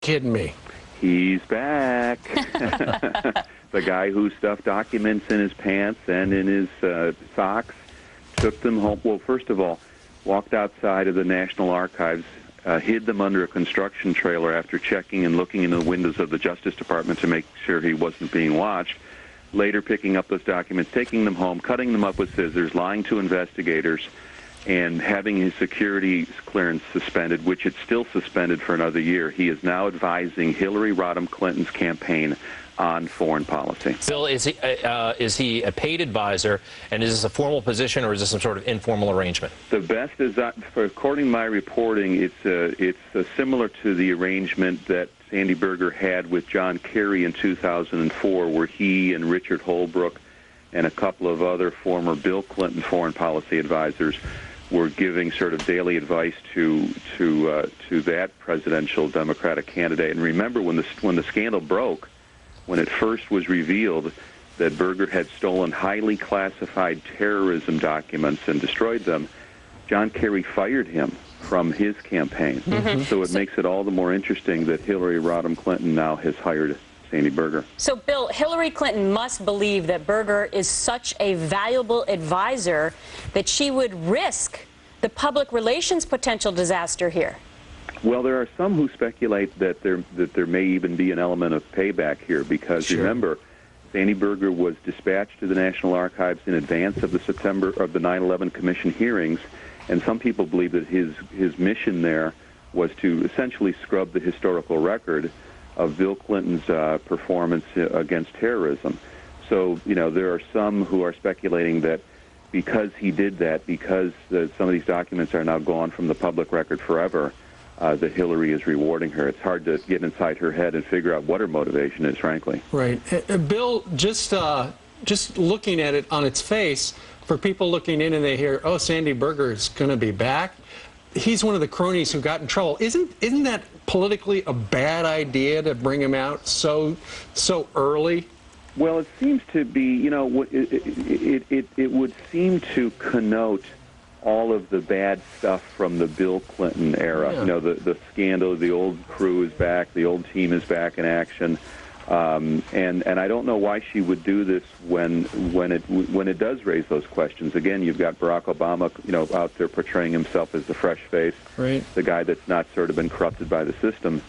kidding me. He's back. The guy who stuffed documents in his pants and in his socks, took them home. Well, first of all, walked outside of the National Archives, hid them under a construction trailer after checking and looking in the windows of the Justice Department to make sure he wasn't being watched. Later picking up those documents, taking them home, cutting them up with scissors, lying to investigators, and having his security clearance suspended, which it's still suspended for another year. He is now advising Hillary Rodham Clinton's campaign on foreign policy. Bill, is he a paid advisor, and is this a formal position, or is this some sort of informal arrangement? The best is that, according to my reporting, it's similar to the arrangement that Sandy Berger had with John Kerry in 2004, where he and Richard Holbrooke and a couple of other former Bill Clinton foreign policy advisors were giving sort of daily advice to that presidential Democratic candidate. And remember, when the scandal broke, when it first was revealed that Berger had stolen highly classified terrorism documents and destroyed them, John Kerry fired him from his campaign. So it makes it all the more interesting that Hillary Rodham Clinton now has hired Sandy Berger. So, Bill, Hillary Clinton must believe that Berger is such a valuable advisor that she would risk the public relations potential disaster here. Well, there are some who speculate that there may even be an element of payback here, because remember, Sandy Berger was dispatched to the National Archives in advance of the 9/11 Commission hearings, and some people believe that his mission there was to essentially scrub the historical record of Bill Clinton's performance against terrorism. So, you know, there are some who are speculating that because he did that, because some of these documents are now gone from the public record forever, that Hillary is rewarding her. It's hard to get inside her head and figure out what her motivation is, frankly. Right. Bill, just looking at it on its face, for people looking in and they hear, oh, Sandy Berger is going to be back, he's one of the cronies who got in trouble. Isn't that politically a bad idea to bring him out so early? Well, it seems to be, you know, it would seem to connote all of the bad stuff from the Bill Clinton era. Yeah. You know, the scandal, the old crew is back, the old team is back in action. And I don't know why she would do this when it does raise those questions. Again, you've got Barack Obama, you know, out there portraying himself as the fresh face, right, the guy that's not sort of been corrupted by the system,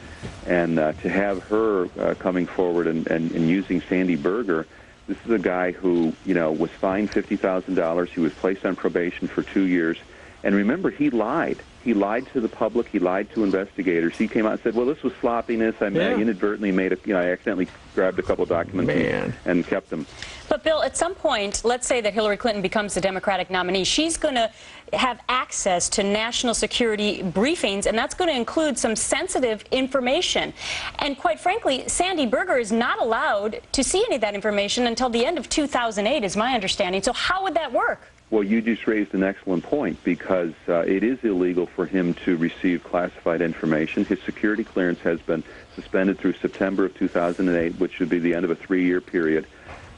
and to have her coming forward and using Sandy Berger. This is a guy who, you know, was fined $50,000. He was placed on probation for 2 years. And remember, he lied. He lied to the public. He lied to investigators. He came out and said, well, this was sloppiness. I inadvertently made a, you know, I accidentally grabbed a couple of documents and kept them. But, Bill, at some point, let's say that Hillary Clinton becomes the Democratic nominee, she's going to have access to national security briefings, and that's going to include some sensitive information. And quite frankly, Sandy Berger is not allowed to see any of that information until the end of 2008, is my understanding. So how would that work? Well, you just raised an excellent point, because it is illegal for him to receive classified information. His security clearance has been suspended through September of 2008, which would be the end of a 3-year period.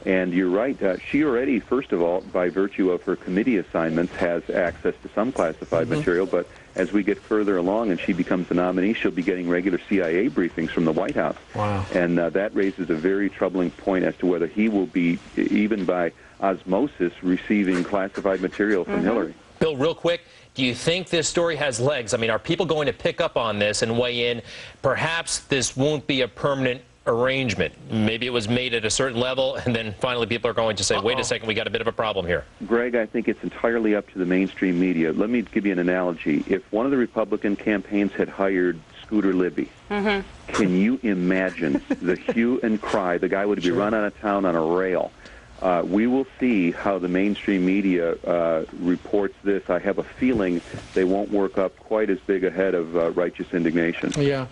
And you're right, she already, first of all, by virtue of her committee assignments, has access to some classified material, but as we get further along and she becomes the nominee, she'll be getting regular CIA briefings from the White House. Wow. And that raises a very troubling point as to whether he will be, even by osmosis, receiving classified material from Hillary. Bill, real quick, do you think this story has legs? I mean, are people going to pick up on this and weigh in? Perhaps this won't be a permanent arrangement. Maybe it was made at a certain level, and then finally people are going to say, wait a second, we got a bit of a problem here. Greg, I think it's entirely up to the mainstream media. Let me give you an analogy. If one of the Republican campaigns had hired Scooter Libby, can you imagine the hue and cry? The guy would be run out of town on a rail. We will see how the mainstream media reports this. I have a feeling they won't work up quite as big a head of righteous indignation. Yeah.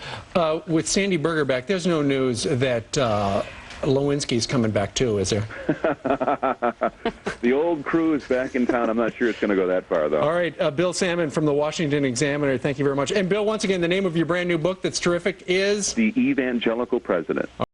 With Sandy Berger back, there's no news that Lewinsky's coming back too, is there? The old crew is back in town. I'm not sure it's going to go that far, though. All right. Bill Salmon from the Washington Examiner, thank you very much. And Bill, once again, the name of your brand new book that's terrific is? The Evangelical President.